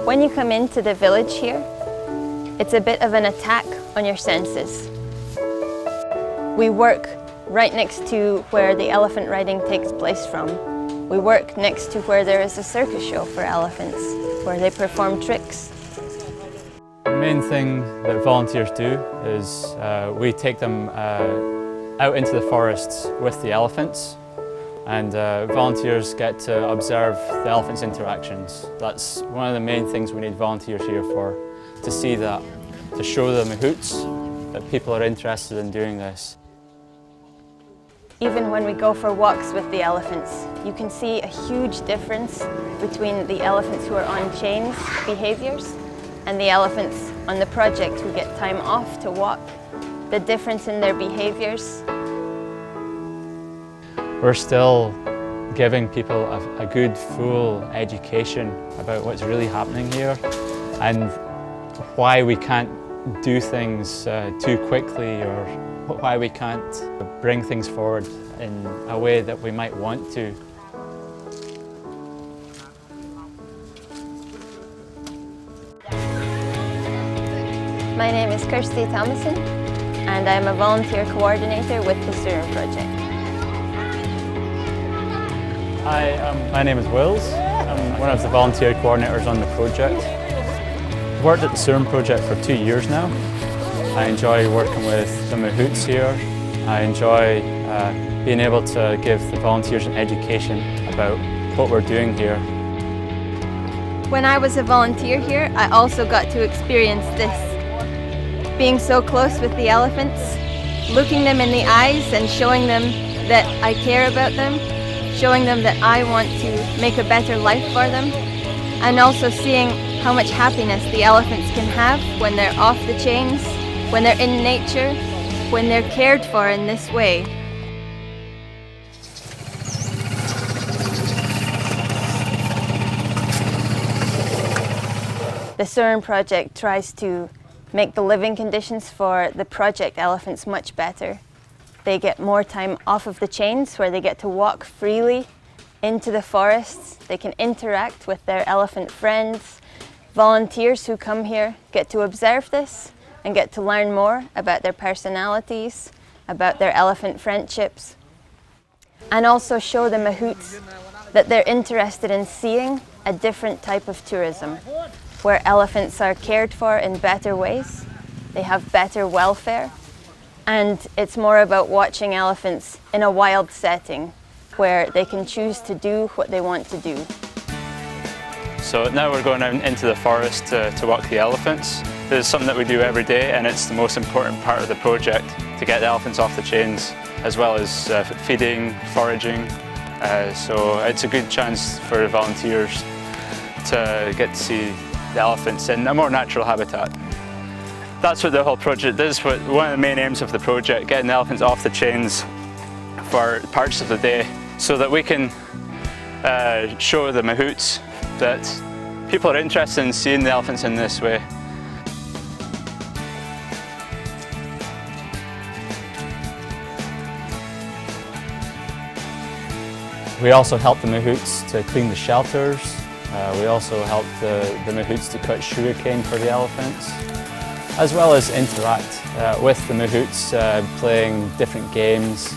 When you come into the village here, it's a bit of an attack on your senses. We work right next to where the elephant riding takes place from. We work next to where there is a circus show for elephants, where they perform tricks. The main thing that volunteers do is we take them out into the forests with the elephants, and volunteers get to observe the elephants' interactions. That's one of the main things we need volunteers here for, to see that, to show the mahouts that people are interested in doing this. Even when we go for walks with the elephants, you can see a huge difference between the elephants who are on chains behaviours and the elephants on the project who get time off to walk. The difference in their behaviours. We're still giving people a good, full education about what's really happening here and why we can't do things too quickly, or why we can't bring things forward in a way that we might want to. My name is Kirsty Thomason, and I'm a volunteer coordinator with the Surin Project. Hi, my name is Wills. I'm one of the volunteer coordinators on the project. I've worked at the Surin Project for 2 years now. I enjoy working with the mahouts here. I enjoy being able to give the volunteers an education about what we're doing here. When I was a volunteer here, I also got to experience this. Being so close with the elephants, looking them in the eyes and showing them that I care about them, showing them that I want to make a better life for them, and also seeing how much happiness the elephants can have when they're off the chains, when they're in nature, when they're cared for in this way. The Surin Project tries to make the living conditions for the project elephants much better. They get more time off of the chains, where they get to walk freely into the forests. They can interact with their elephant friends. Volunteers who come here get to observe this and get to learn more about their personalities, about their elephant friendships, and also show the mahouts that they're interested in seeing a different type of tourism, where elephants are cared for in better ways, they have better welfare, and it's more about watching elephants in a wild setting where they can choose to do what they want to do. So now we're going out into the forest to walk the elephants. This is something that we do every day, and it's the most important part of the project, to get the elephants off the chains, as well as feeding, foraging. So it's a good chance for volunteers to get to see the elephants in a more natural habitat. That's what the whole project is. One of the main aims of the project, getting the elephants off the chains for parts of the day, so that we can show the mahouts that people are interested in seeing the elephants in this way. We also help the mahouts to clean the shelters. We also help the mahouts to cut sugarcane for the elephants, as well as interact with the mahouts, playing different games.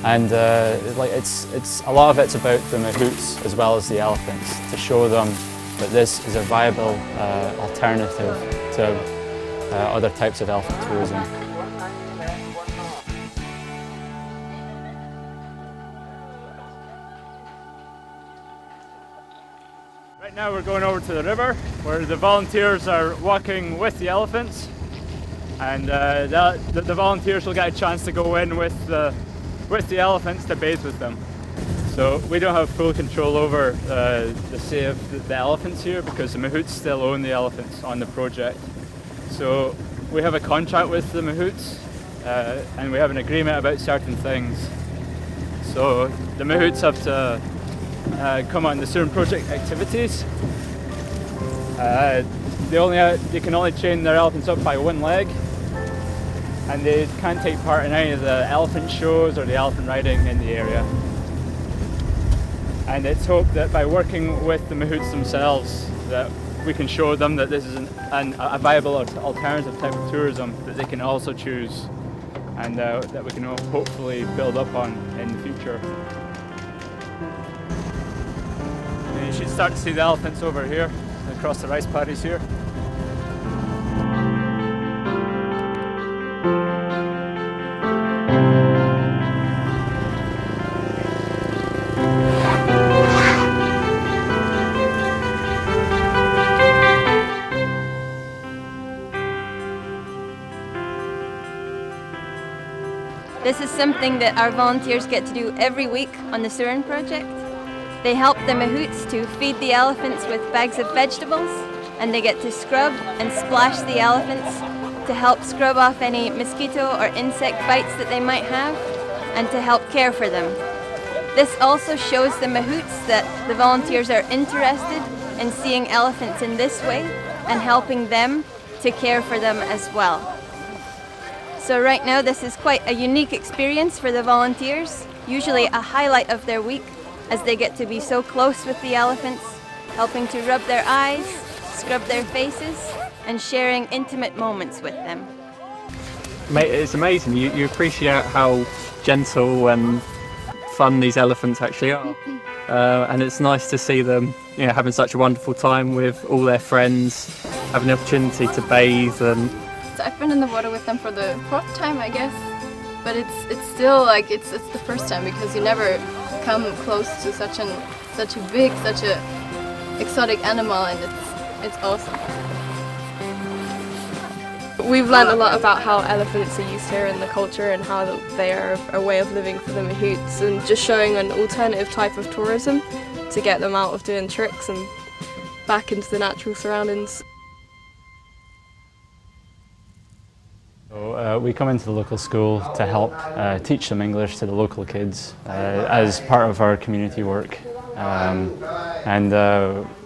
And it's a lot of it's about the mahouts as well as the elephants, to show them that this is a viable alternative to other types of elephant tourism. Right now we're going over to the river, where the volunteers are walking with the elephants, and the volunteers will get a chance to go in with the elephants to bathe with them. So we don't have full control over the say of the elephants here, because the mahouts still own the elephants on the project. So we have a contract with the mahouts, and we have an agreement about certain things. So the mahouts have to come on the Surin Project activities. They can only chain their elephants up by one leg, and they can't take part in any of the elephant shows or the elephant riding in the area. And it's hoped that by working with the mahouts themselves, that we can show them that this is a viable alternative type of tourism that they can also choose, and that we can hopefully build up on in the future. And you should start to see the elephants over here, across the rice paddies here. This is something that our volunteers get to do every week on the Surin Project. They help the mahouts to feed the elephants with bags of vegetables, and they get to scrub and splash the elephants to help scrub off any mosquito or insect bites that they might have, and to help care for them. This also shows the mahouts that the volunteers are interested in seeing elephants in this way and helping them to care for them as well. So right now this is quite a unique experience for the volunteers, usually a highlight of their week, as they get to be so close with the elephants, helping to rub their eyes, scrub their faces, and sharing intimate moments with them. It's amazing, you appreciate how gentle and fun these elephants actually are. And it's nice to see them having such a wonderful time with all their friends, having the opportunity to bathe. And I've been in the water with them for the 4th time, I guess, but it's still like it's the first time, because you never come close to such a big, such a exotic animal, and it's awesome. We've learned a lot about how elephants are used here in the culture and how they are a way of living for the mahouts, and just showing an alternative type of tourism to get them out of doing tricks and back into the natural surroundings. So, we come into the local school to help teach them English to the local kids as part of our community work, and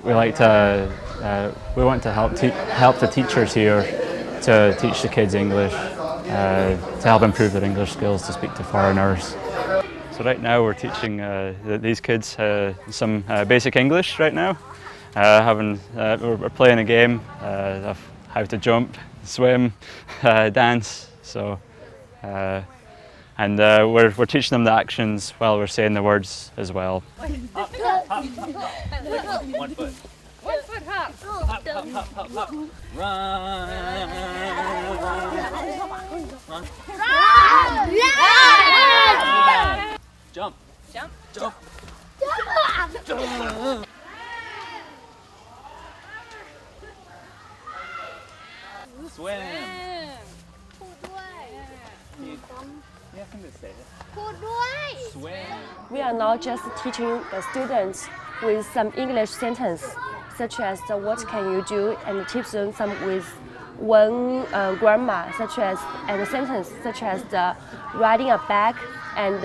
we want to help the teachers here to teach the kids English, to help improve their English skills to speak to foreigners. So right now we're teaching these kids some basic English right now. We're playing a game of how to jump, swim, dance. So, and we're teaching them the actions while we're saying the words as well. Hop, hop, hop. 1 foot. 1 foot hop. Hop, hop, hop, hop, hop. Run. Run. Run. Jump. Jump. Jump. Jump. Swim. Swim. We are not just teaching the students with some English sentence, such as what can you do, and teach them some with one grammar, such as and a sentence such as the riding a bag and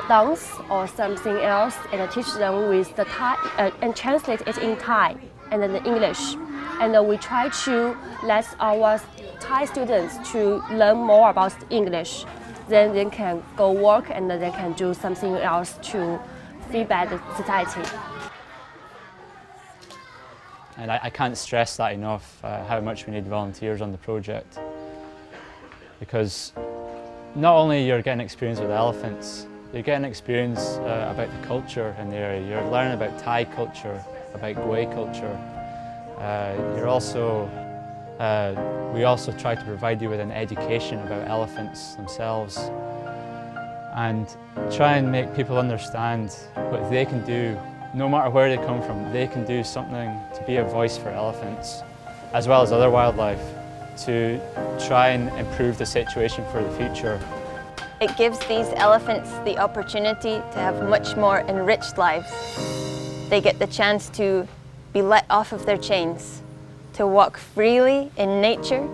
dance or something else, and teach them with the Thai and translate it in Thai and then English. And we try to let our Thai students to learn more about English. Then they can go work and they can do something else to feedback the society. And I can't stress that enough, how much we need volunteers on the project. Because not only you're getting experience with elephants, you're getting experience about the culture in the area. You're learning about Thai culture, about Gway culture. We also try to provide you with an education about elephants themselves, and try and make people understand what they can do, no matter where they come from. They can do something to be a voice for elephants, as well as other wildlife, to try and improve the situation for the future. It gives these elephants the opportunity to have much more enriched lives. They get the chance to be let off of their chains, to walk freely in nature,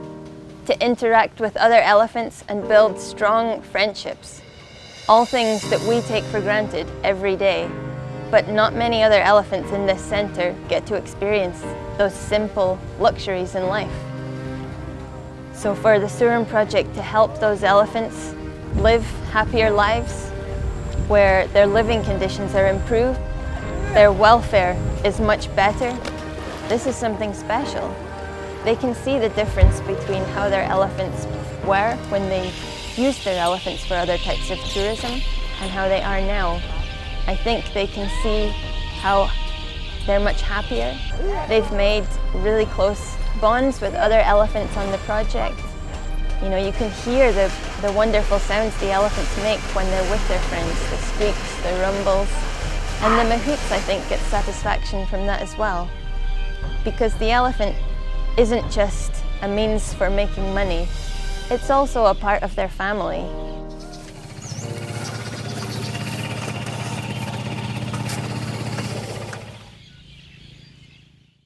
to interact with other elephants and build strong friendships. All things that we take for granted every day, but not many other elephants in this centre get to experience those simple luxuries in life. So for the Surin Project to help those elephants live happier lives, where their living conditions are improved, their welfare is much better, this is something special. They can see the difference between how their elephants were when they used their elephants for other types of tourism and how they are now. I think they can see how they're much happier. They've made really close bonds with other elephants on the project. You know, you can hear the wonderful sounds the elephants make when they're with their friends, the squeaks, the rumbles. And the mahouts, I think, get satisfaction from that as well. Because the elephant isn't just a means for making money, it's also a part of their family.